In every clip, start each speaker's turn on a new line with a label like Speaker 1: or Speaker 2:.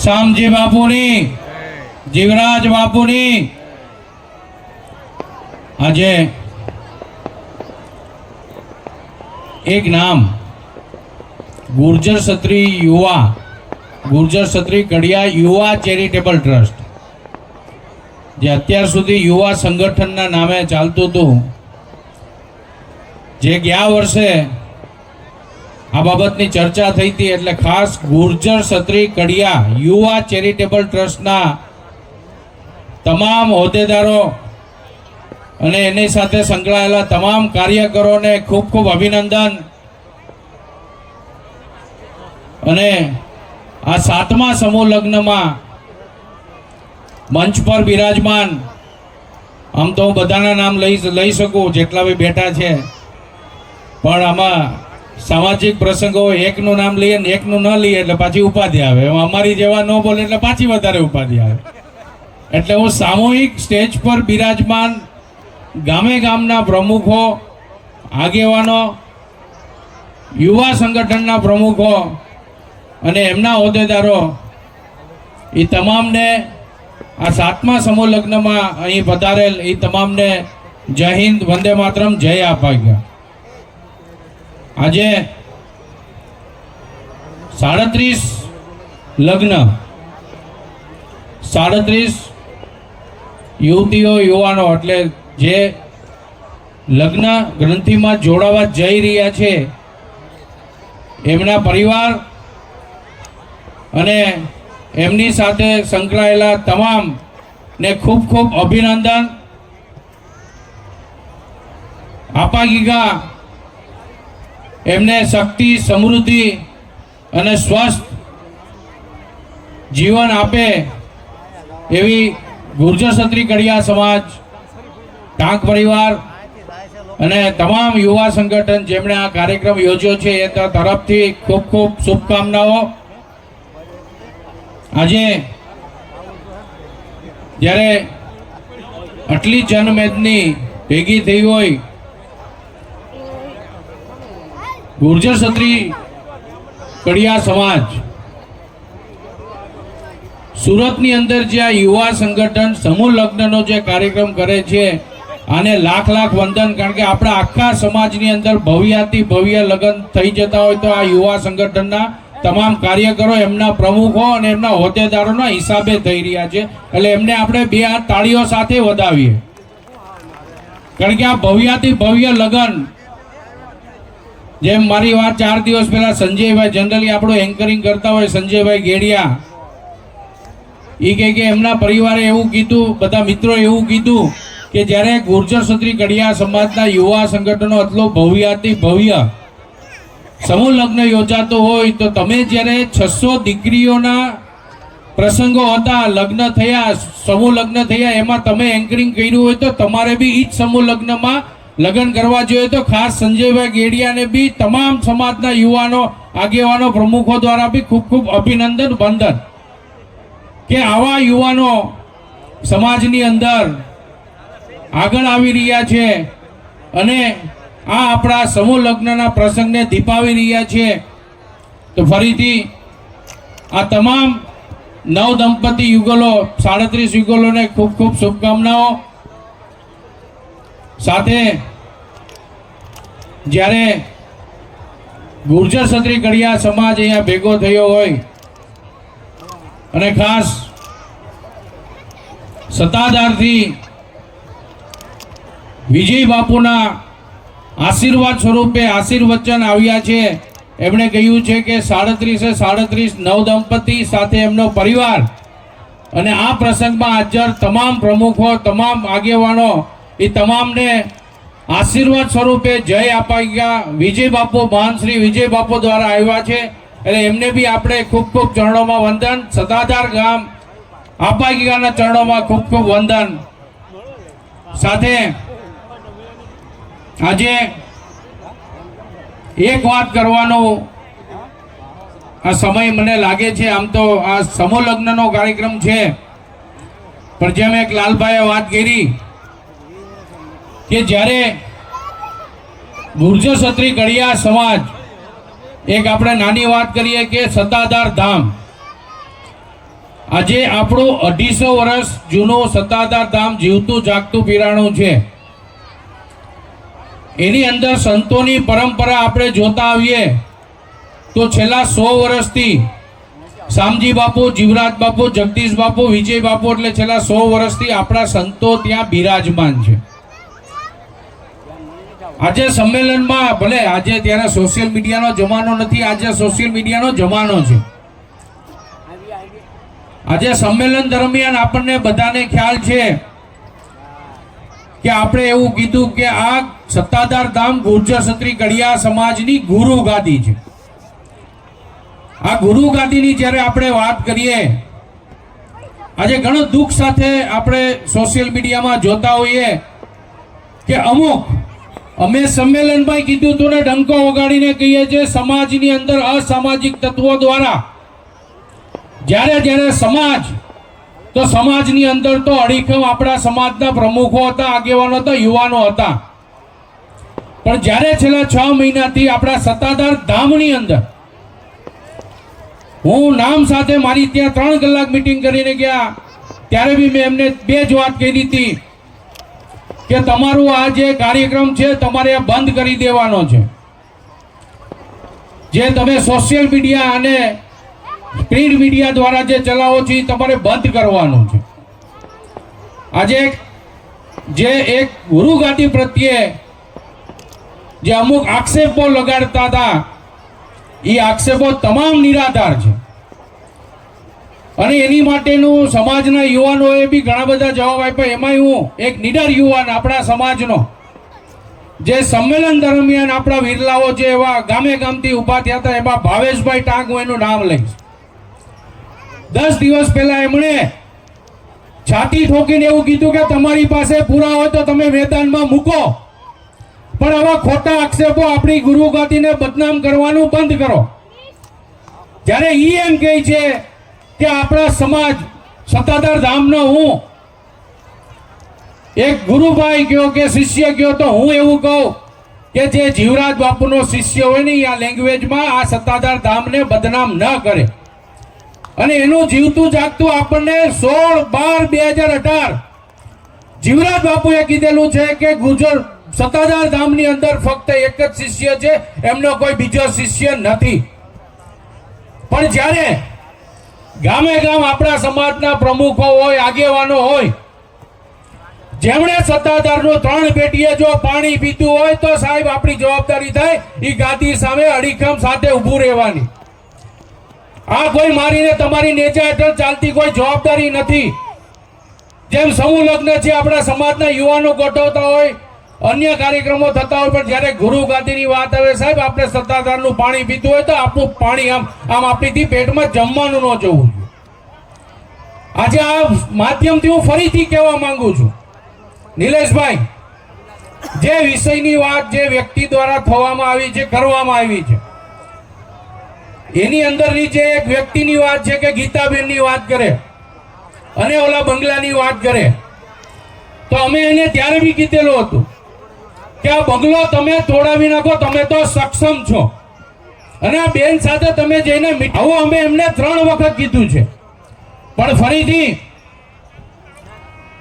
Speaker 1: શામજી બાપુની, જીવરાજ બાપુની આજે એક નામ ગુર્જર ક્ષત્રિય યુવા, ગુર્જર ક્ષત્રિય કડિયા યુવા ચેરિટેબલ ટ્રસ્ટ, જે અત્યાર સુધી યુવા સંગઠનના નામે ચાલતું હતું, જે ગયા વર્ષે આ બાબતની ચર્ચા થઈ હતી, એટલે ખાસ ગુર્જર ક્ષત્રિય કડિયા યુવા ચેરિટેબલ ટ્રસ્ટના તમામ હોદ્દેદારો અને એની સાથે સંકળાયેલા તમામ કાર્યકરોને ખૂબ ખૂબ અભિનંદન. અને આ 7મા સમૂહ લગ્નમાં મંચ પર બિરાજમાન, આમ તો હું બધાના નામ લઈ શકું જેટલા બી બેઠા છે, પણ આમાં સામાજિક પ્રસંગો એકનું નામ લઈએ ને એકનું ન લઈએ એટલે પાછી ઉપાધિ આવે. અમારી જેવા ન બોલે એટલે પાછી વધારે ઉપાધિ આવે. એટલે હું સામૂહિક સ્ટેજ પર બિરાજમાન ગામે ગામના પ્રમુખો, આગેવાનો, યુવા સંગઠનના પ્રમુખો અને એમના હોદ્દેદારો, એ તમામને આ 7મા સમૂહ લગ્નમાં અહીં પધારેલ એ તમામને જય હિન્દ, વંદે માતરમ, જય આપાગ્યા. આજે 37 લગ્ન, 37 યુવતીઓ યુવાનો, એટલે જે લગ્ન ગ્રંથિમાં જોડાવા જઈ રહ્યા છે એમના પરિવાર અને એમની સાથે સંકળાયેલા તમામ ને ખૂબ ખૂબ અભિનંદન. આપાગીગા એમને શક્તિ, સમૃદ્ધિ અને સ્વસ્થ જીવન આપે એવી ગુર્જર ક્ષત્રિય કડિયા સમાજ, ટાંક પરિવાર અને તમામ યુવા સંગઠન જેમણે આ કાર્યક્રમ યોજ્યો છે એ તરફથી ખૂબ ખૂબ શુભકામનાઓ. આજે જ્યારે આટલી જનમેદની ભેગી થઈ હોય, ગુર્જર ક્ષત્રિય કડિયા સમાજ સુરતની અંદર જે આ યુવા સંગઠન સમૂહ લગ્નનો જે કાર્યક્રમ કરે છે, આને લાખ લાખ વંદન. કારણ કે આપણા આખા સમાજની અંદર ભવ્યાતિ ભવ્ય લગ્ન થઈ જતા હોય તો આ યુવા સંગઠનના તમામ કાર્યકરો, એમના પ્રમુખો અને એમના હોદ્દેદારોના હિસાબે થઈ રહ્યા છે. એટલે એમને આપણે 2 હાથ તાળીઓ સાથે વધાવીએ. કારણ કે આ ભવ્યાતિ ભવ્ય લગ્ન, જેમ મારી વાત 4 દિવસ પહેલા સંજયભાઈ, જનરલી આપણું એન્કરિંગ કરતા હોય સંજયભાઈ ગેડિયા, એ કે એમના પરિવારે એવું કીધું, બધા મિત્રો એવું કીધું કે જ્યારે ગુર્જર ક્ષત્રિય કડિયા સમાજના યુવા સંગઠનો આટલો ભવ્યાતિ ભવ્ય સમૂહ લગ્ન યોજાતો હોય તો તમે જ્યારે 600 દીકરીઓના પ્રસંગો હતા, લગ્ન થયા, સમૂહ લગ્ન થયા, એમાં તમે એન્કરિંગ કર્યું હોય તો તમારે બી ઈ જ સમૂહ લગ્નમાં લગ્ન કરવા જોઈએ. તો ખાસ સંજયભાઈ ગેડિયાને બી તમામ સમાજના યુવાનો, આગેવાનો, પ્રમુખો દ્વારા બી ખૂબ ખૂબ અભિનંદન, વંદન કે આવા યુવાનો સમાજની અંદર આગળ આવી રહ્યા છે અને આ આપણા સમૂહ લગ્નના પ્રસંગને દીપાવી રહ્યા છે. તો ફરીથી આ તમામ નવ દંપતી યુગલો, 37 યુગલોને ખૂબ ખૂબ શુભકામનાઓ. સાથે જ્યારે ગુર્જર ક્ષત્રિય કડિયા સમાજ અહીંયા ભેગો થયો હોય અને ખાસ સત્તાધારથી વિજય બાપુના આશીર્વાદ સ્વરૂપે આશીર્વચન આવ્યા છે. એમણે કહ્યું છે કે 37 નવ દંપતી સાથે એમનો પરિવાર અને આ પ્રસંગમાં હાજર તમામ પ્રમુખો, તમામ આગેવાનો, એ તમામને આશીર્વાદ સ્વરૂપે જય આપાગ્યા વિજય બાપુ, મહાન શ્રી વિજય બાપુ દ્વારા આવ્યા છે. એટલે એમને બી આપણે ખૂબ ખૂબ ચરણોમાં વંદન. સત્તાધાર ગામ આપાગીગાના ચરણોમાં ખૂબ ખૂબ વંદન. સાથે આજે એક વાત કરવાનો આ સમય મને લાગે છે. આમ તો આ સમૂહ લગ્નનો કાર્યક્રમ છે, પણ જેમ એક લાલભાઈએ વાત કરી કે જ્યારે ગુર્જર ક્ષત્રિય કડિયા સમાજ, એક આપણે નાની વાત કરીએ કે સત્તાધાર ધામ, આજે આપણું 250 વર્ષ જૂનું સત્તાધાર ધામ જીવતું જાગતું પીરાણું છે. એની અંદર સંતોની પરંપરા આપણે જોતા આવીએ તો છેલ્લા 100 વર્ષથી શામજી બાપુ, જીવરાજ બાપુ, જગદીશ બાપુ, વિજય બાપુ એટલે છેલ્લા 100 વર્ષથી આપણા સંતો ત્યાં બિરાજમાન છે. આજે સંમેલનમાં ભલે આજે ત્યારે સોશિયલ મીડિયાનો જમાનો નથી, આજે સોશિયલ મીડિયાનો જમાનો છે. આજે સંમેલન દરમિયાન આપણને બધાને ખ્યાલ છે કે આપણે એવું કીધું કે આ સત્તાધાર ધામ ગુર્જર ક્ષત્રિય કડિયા સમાજની ગુરુ ગાદી છે. આ ગુરુ ગાદીની જ્યારે આપણે વાત કરીએ, આજે ઘણું દુઃખ સાથે આપણે સોશિયલ મીડિયામાં જોતા હોઈએ કે અમે સંમેલનમાં કીધું તું ને ડંકો વગાડીને કહીએ છીએ, સમાજની અંદર અસામાજિક તત્વો દ્વારા જ્યારે સમાજ તો સમાજની અંદર તો અડીખમ આપણા સમાજના પ્રમુખો હતા, આગેવાનો હતા, યુવાનો હતા. પણ જ્યારે છેલ્લા 6 મહિનાથી આપણા સત્તાધાર ધામની અંદર હું નામ સાથે મારી ત્યાં 3 કલાક મીટિંગ કરીને ગયા, ત્યારે બી મેં એમને 2 જ વાત કહી હતી કે તમારું આ જે કાર્યક્રમ છે તમારે બંધ કરી દેવાનો છે. જે તમે સોશિયલ મીડિયા અને પ્રિન્ટ મીડિયા દ્વારા જે ચલાવો છો એ તમારે બંધ કરવાનું છે. આજે જે એક ગુરુ ગાદી પ્રત્યે જે અમુક આક્ષેપો લગાડતા હતા એ આક્ષેપો તમામ નિરાધાર છે. અને એની માટેનું સમાજના યુવાનોએ બી ઘણા બધા જવાબ આપ્યા. એમાં હું એક નીડર યુવાન આપણા સમાજનો જે સંમેલન દરમિયાન આપણા વિરલાઓ જે એવા ગામે ગામથી ઊભા થયા હતા, એમાં ભાવેશભાઈ ટાંક, હું એનું નામ લઈશ. 10 દિવસ પહેલા એમણે છાતી ઠોકીને એવું કીધું કે તમારી પાસે પૂરા હોય તો તમે મેદાનમાં મૂકો, પણ આવા ખોટા આક્ષેપો આપણી ગુરુ ગાદીને બદનામ કરવાનું બંધ કરો. જ્યારે ઈ એમ કહે છે કે આપણા સમાજ સત્તાધાર ધામનો હું એક ગુરુભાઈ કયો કે શિષ્ય કયો, તો હું એવું કહું કે જે જીવરાજ બાપુનો શિષ્ય હોય ને આ લેંગ્વેજમાં આ સત્તાધાર ધામને બદનામ ન કરે. અને એનું જીવતું જાગતું આપણને 16/12/2018 જીવરાજ બાપુએ કીધેલું છે કે ગુર્જર સત્તાધાર ધામની અંદર ફક્ત એક જ શિષ્ય છે, એમનો કોઈ બીજો શિષ્ય નથી. પણ જ્યારે ગામે ગામ આપણા સમાજના પ્રમુખો હોય, આગેવાનો હોય, જેમણે સત્તાધારનું 3 પેટીએ જો પાણી પીતું હોય તો સાહેબ આપણી જવાબદારી થાય એ ગાદી સામે અડીખમ સાથે ઊભું રહેવાની. આ કોઈ મારીને તમારી નેજા હેઠળ ચાલતી કોઈ જવાબદારી નથી. જેમ સમૂહ લગ્ન છે આપણા સમાજના યુવાનો ગોઠવતા હોય, અન્ય કાર્યક્રમો થતા હોય, પણ જ્યારે ગુરુ ગાદીની વાત આવે સાહેબ આપણે સત્તાધારનું પાણી પીતું હોય તો આપણું પાણી આમ આપણીથી પેટમાં જમવાનું ન જવું. આજે આ માધ્યમથી હું ફરીથી કહેવા માંગુ છું, નિલેશભાઈ, જે વિષયની વાત જે વ્યક્તિ દ્વારા થવામાં આવી છે, કરવામાં આવી છે, એની અંદરની જે એક વ્યક્તિની વાત છે કે ગીતાબેનની વાત કરે અને ઓલા બંગલાની વાત કરે, તો અમે એને ત્યારે બી કીધેલું હતું કે આ બંગલો તમે તોડાવી નાખો, તમે તો સક્ષમ છો અને આ બેન સાથે તમે જઈને આવું અમે એમને 3 વખત કીધું છે. પણ ફરીથી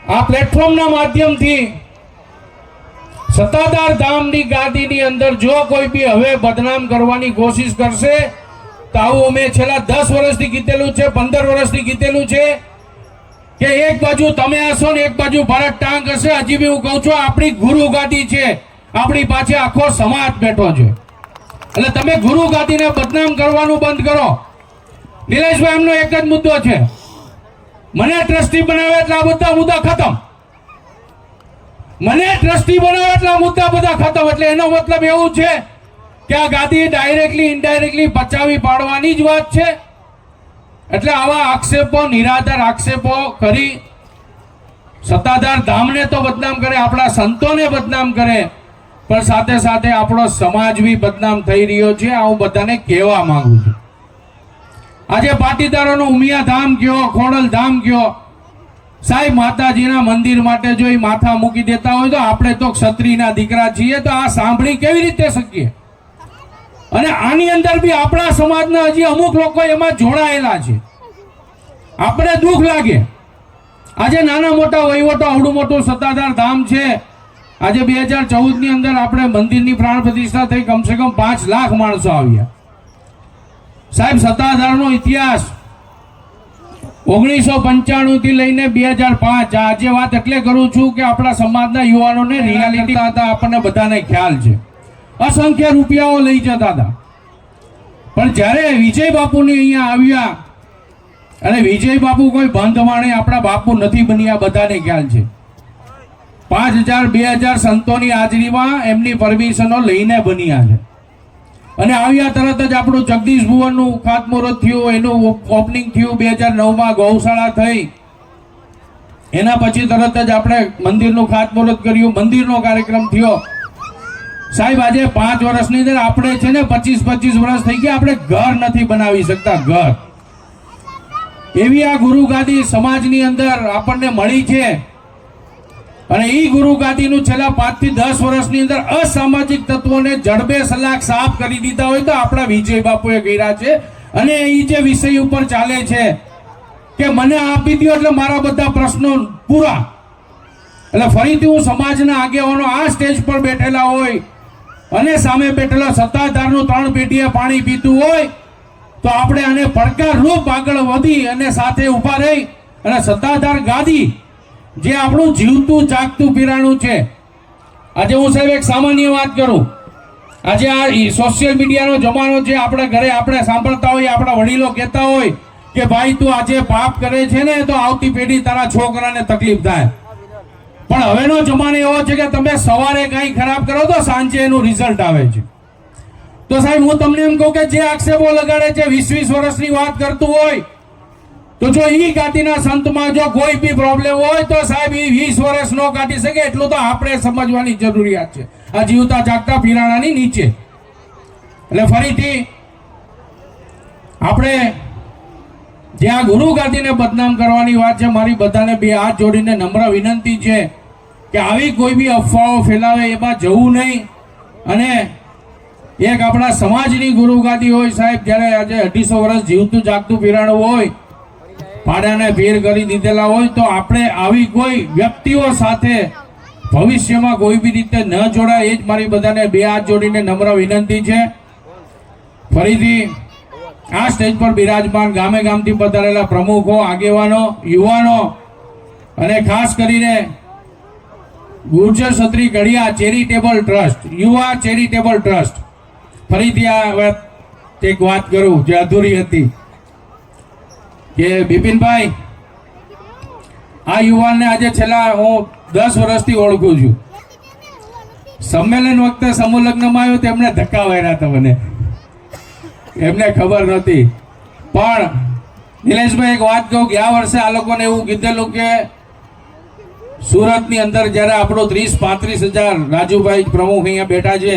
Speaker 1: આ પ્લેટફોર્મના માધ્યમથી સત્તાધાર ધામની ગાદીની અંદર જો કોઈ બી હવે બદનામ કરવાની કોશિશ કરશે તો આવું અમે છેલ્લા 10 વર્ષથી કીધેલું છે, 15 વર્ષથી કીધેલું છે કે એક બાજુ તમે હશો ને એક બાજુ ભારત ટાંક હશે. હજી બી હું કહું છું આપણી ગુરુ ગાદી છે, આપણી પાછળ આખો સમાજ બેઠો છે. એટલે તમે ગુરુ ગાદીને બદનામ કરવાનું બંધ કરો. નિલેશભાઈ, એમનો એક જ મુદ્દો છે, મને ટ્રસ્ટી બનાવે એટલે આ બધા મુદ્દા ખતમ. મને ટ્રસ્ટી બનાવે એટલે આ મુદ્દા બધા ખતમ. એટલે એનો મતલબ એવું છે કે આ ગાદી ડાયરેક્ટલી ઇનડાયરેક્ટલી બચાવી પાડવાની જ વાત છે. એટલે આવા આક્ષેપો, નિરાધાર આક્ષેપો કરી સત્તાધાર ધામને તો બદનામ કરે, આપણા સંતોને બદનામ કરે, પણ સાથે સાથે આપણો સમાજ બી બદનામ થઈ રહ્યો છે. આ હું બધાને કહેવા માંગુ છું. આજે પાટીદારોનો ઉમિયા ધામ કયો, ખોડલ ધામ કયો, સાહેબ માતાજીના મંદિર માટે જો એ માથા મૂકી દેતા હોય તો આપણે તો ક્ષત્રિયના દીકરા છીએ, તો આ સાંભળી કેવી રીતે શકીએ? અને આની અંદર બી આપણા સમાજના હજી અમુક લોકો એમાં જોડાયેલા છે. આપણે દુઃખ લાગે. આજે નાના મોટા વહીવટો, આવડું મોટું સત્તાધાર ધામ છે. આજે 2014 ની અંદર આપણે મંદિરની પ્રાણ પ્રતિષ્ઠા થઈ, કમસે કમ 5 લાખ માણસો આવ્યા. સાહેબ, સત્તાધારનો ઇતિહાસ 1995 થી લઈને 2005. આજે વાત એટલે કરું છું કે આપણા સમાજના યુવાનોને રિયાલિટી હતા, આપણને બધાને ખ્યાલ છે. અસંખ્ય રૂપિયાઓ લઈ જતા હતા. પણ જ્યારે વિજય બાપુની અહીંયા આવ્યા, અને વિજય બાપુ કોઈ બંધ માણે આપણા બાપુ નથી બન્યા, બધાને ખ્યાલ છે. 5000 2000 સંતોની હાજરીમાં એમની પરમિશનો લઈને બન્યા છે. અને આવ્યા તરત જ આપણું જગદીશ ભુવનનું ખાતમુહૂર્ત થયું, એનું ઓપનિંગ થયું 2009માં, ગૌશાળા થઈ. એના પછી તરત જ આપણે મંદિરનું ખાતમુહૂર્ત કર્યું, મંદિરનો કાર્યક્રમ થયો. સાહેબ, આજે 5 વર્ષની અંદર આપણે છે ને 25 વર્ષ થઈ ગયા, આપણે ઘર નથી બનાવી શકતા. ઘર એવી આ ગુરુ ગાદી સમાજની અંદર આપણને મળી છે. અને એ ગુરુ ગાદીનું છેલ્લા 5 થી 10 વર્ષની અંદર અસામાજિક તત્વોને જડબે સલાક સાફ કરી દીધા હોય તો આપણા વિજય બાપુએ કર્યા છે. અને એ જે વિષય ઉપર ચાલે છે કે મને આપી દો એટલે મારા બધા પ્રશ્નો પૂરા. એટલે ફરીથી હું સમાજના આગેવાનો આ સ્ટેજ પર બેઠેલા હોય અને સામે બેઠેલા સત્તાધારનું 3 પેટીએ પાણી પીતું હોય તો આપણે આને પડકાર રૂપ આગળ વધી અને સાથે ઊભા રહી અને સત્તાધાર ગાદી જે આપણું જીવતું જાગતું પીરાણું છે. આજે હું સાહેબ એક સામાન્ય વાત કરું. આજે આ સોશિયલ મીડિયાનો જમાનો છે. આપણા ઘરે આપણે સાંભળતા હોઈએ, આપણા વડીલો કહેતા હોય કે ભાઈ તું આજે પાપ કરે છે ને તો આવતી પેઢી તારા છોકરાને તકલીફ થાય. પણ હવેનો જમાનો એવો છે કે તમે સવારે કંઈ ખરાબ કરો તો સાંજે એનું રિઝલ્ટ આવે છે. તો સાહેબ, હું તમને એમ કહું કે જે આક્ષેપો લગાડે છે, 20 વર્ષની વાત કરતું હોય, તો જો ઈ ગાદીના સંતમાં જો કોઈ બી પ્રોબ્લેમ હોય તો સાહેબ ઈ 20 વર્ષ નો કાઢી શકે. એટલું તો આપણે સમજવાની જરૂરિયાત છે આ જીવતા જાગતા પીરાણાની નીચે. એટલે ફરીથી આપણે જે આ ગુરુ ગાદીને બદનામ કરવાની વાત છે, મારી બધાને 2 હાથ જોડીને નમ્ર વિનંતી છે કે આવી કોઈ બી અફવાઓ ફેલાવે એમાં જવું નહીં. અને એક આપણા સમાજની ગુરુ ગાદી હોય સાહેબ, જ્યારે આજે 250 વર્ષ જીવતું જાગતું પીરાણું હોય, પાડાને ભીર કરી દીધેલા હોય, તો આપણે આવી કોઈ વ્યક્તિઓ સાથે ભવિષ્યમાં કોઈ બી રીતે ન જોડાય. એ જ મારી બધાને 2 હાથ જોડીને નમ્ર વિનંતી છે. ફરીથી આ સ્ટેજ પર બિરાજમાન ગામે ગામથી પધારેલા પ્રમુખો, આગેવાનો, યુવાનો અને ખાસ કરીને ગુર્જર ક્ષત્રિય ઘડિયા ચેરિટેબલ ટ્રસ્ટ, યુવા ચેરિટેબલ ટ્રસ્ટ, ફરીથી આ એક વાત કરું જે અધૂરી હતી કે બિપિનભાઈ, આ યુવાનને આજે છેલ્લા હું 10 વર્ષથી ઓળખું છું. સંમેલન વખતે સમૂહલગ્નમાં આવ્યો તો એમને ધક્કા વાર્યા હતા મને, એમને ખબર નહોતી. પણ નિલેશભાઈ, એક વાત કહું કે આ વર્ષે આ લોકોને એવું કીધેલું કે સુરતની અંદર જ્યારે આપણો 30-35 હજાર, રાજુભાઈ પ્રમુખ અહીંયા બેઠા છે,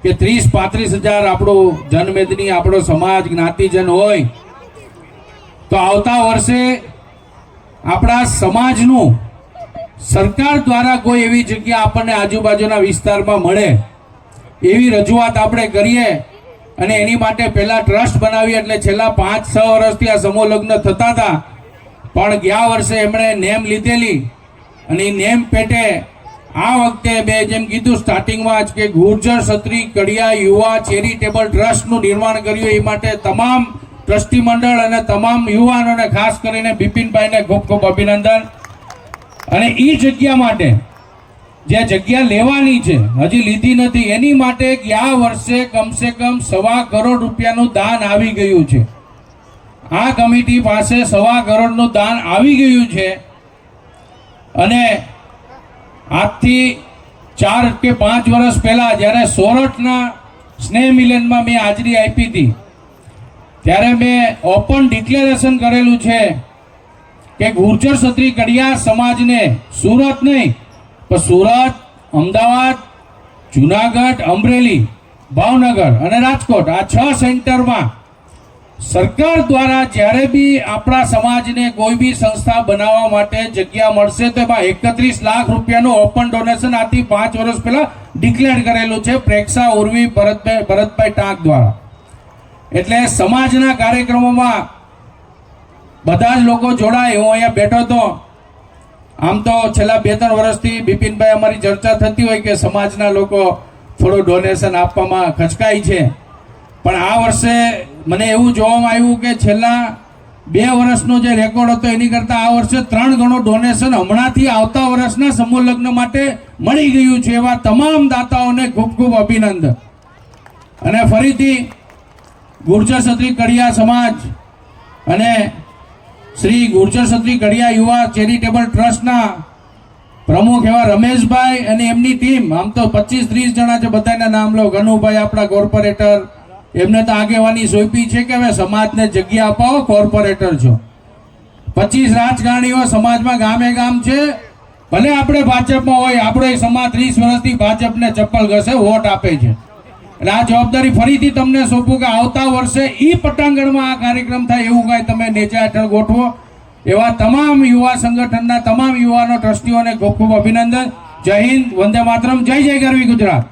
Speaker 1: કે 30-35 હજાર આપણો જનમેદની, આપણો સમાજ જ્ઞાતિજન હોય તો આવતા વર્ષે આપણા સમાજનું સરકાર દ્વારા કોઈ એવી જગ્યા આપણને આજુબાજુના વિસ્તારમાં મળે એવી રજૂઆત આપણે કરીએ. અને એની માટે પહેલા ટ્રસ્ટ બનાવી. એટલે છેલ્લા 5-6 વર્ષથી આ સમૂહ લગ્ન થતા હતા, પણ ગયા વર્ષે એમણે નેમ લીધેલી. અને એ નેમ પેટે આ વખતે મેં જેમ કીધું સ્ટાર્ટિંગમાં જ કે ગુર્જર ક્ષત્રિય કડિયા યુવા ચેરિટેબલ ટ્રસ્ટનું નિર્માણ કર્યું. એ માટે તમામ ટ્રસ્ટી મંડળ અને તમામ યુવાનોને, ખાસ કરીને બિપિનભાઈને ખૂબ ખૂબ અભિનંદન. અને એ જગ્યા માટે જે જગ્યા લેવાની છે, હજી લીધી નથી, એની માટે ગયા વર્ષે કમસે કમ 1.25 કરોડ રૂપિયાનું દાન આવી ગયું છે. આ કમિટી પાસે 1.25 કરોડનું દાન આવી ગયું છે. અને આજથી 4 કે 5 વર્ષ પહેલા જ્યારે સોરઠના સ્નેહ મિલનમાં મેં હાજરી આપી હતી, ત્યારે મેં ઓપન ડિક્લેરેશન કરેલું છે કે ગુર્જર ક્ષત્રિય કડિયા સમાજને સુરત નહીં પણ સુરત, અમદાવાદ, જુનાગઢ, અમરેલી, ભાવનગર અને રાજકોટ, આ 6 સેન્ટરમાં સરકાર દ્વારા જ્યારે બી આપણા સમાજને કોઈ બી સંસ્થા બનાવવા માટે જગ્યા મળશે તો એમાં 31 લાખ રૂપિયાનું ઓપન ડોનેશન આથી 5 વર્ષ પહેલા ડિક્લેર કરેલું છે પ્રેક્ષા ઉર્વી ભરતભાઈ ટાંક દ્વારા. એટલે સમાજના કાર્યક્રમોમાં બધા જ લોકો જોડાય. હું અહીંયા બેઠો હતો, આમ તો છેલ્લા 2-3 વર્ષથી બિપિનભાઈ અમારી ચર્ચા થતી હોય કે સમાજના લોકો થોડું ડોનેશન આપવામાં ખચકાય છે, પણ આ વર્ષે મને એવું જોવામાં આવ્યું કે છેલ્લા 2 વર્ષનો જે રેકોર્ડ હતો એની કરતાં આ વર્ષે 3 ગણું ડોનેશન હમણાંથી આવતા વર્ષના સમૂહ લગ્ન માટે મળી ગયું છે. એવા તમામ દાતાઓને ખૂબ ખૂબ અભિનંદન. અને ફરીથી ગુર્જર ક્ષત્રિય કડિયા સમાજ અને શ્રી ગુર્જર ક્ષત્રિય કડિયા યુવા ચેરિટેબલ ટ્રસ્ટના પ્રમુખ એવા રમેશભાઈ અને એમની ટીમ, આમ તો 25-30 જણા છે, બધાના નામ લો. ગનુભાઈ આપણા કોર્પોરેટર, એમને તો આગેવાની સોંપી છે કે હવે સમાજને જગ્યા અપાવો, કોર્પોરેટર છો. 25 રાજકારણીઓ સમાજમાં ગામે ગામ છે. ભલે આપણે ભાજપમાં હોય, આપણો સમાજ 30 વર્ષથી ભાજપને ચપ્પલ ઘસે વોટ આપે છે. એટલે આ જવાબદારી ફરીથી તમને સોંપું કે આવતા વર્ષે ઈ પટાંગણમાં આ કાર્યક્રમ થાય એવું કાંઈ તમે નેચા હેઠળ ગોઠવો. એવા તમામ યુવા સંગઠનના તમામ યુવાનો ટ્રસ્ટીઓને ખૂબ ખૂબ અભિનંદન. જય હિન્દ, વંદે માતરમ, જય જય ગરવી ગુજરાત.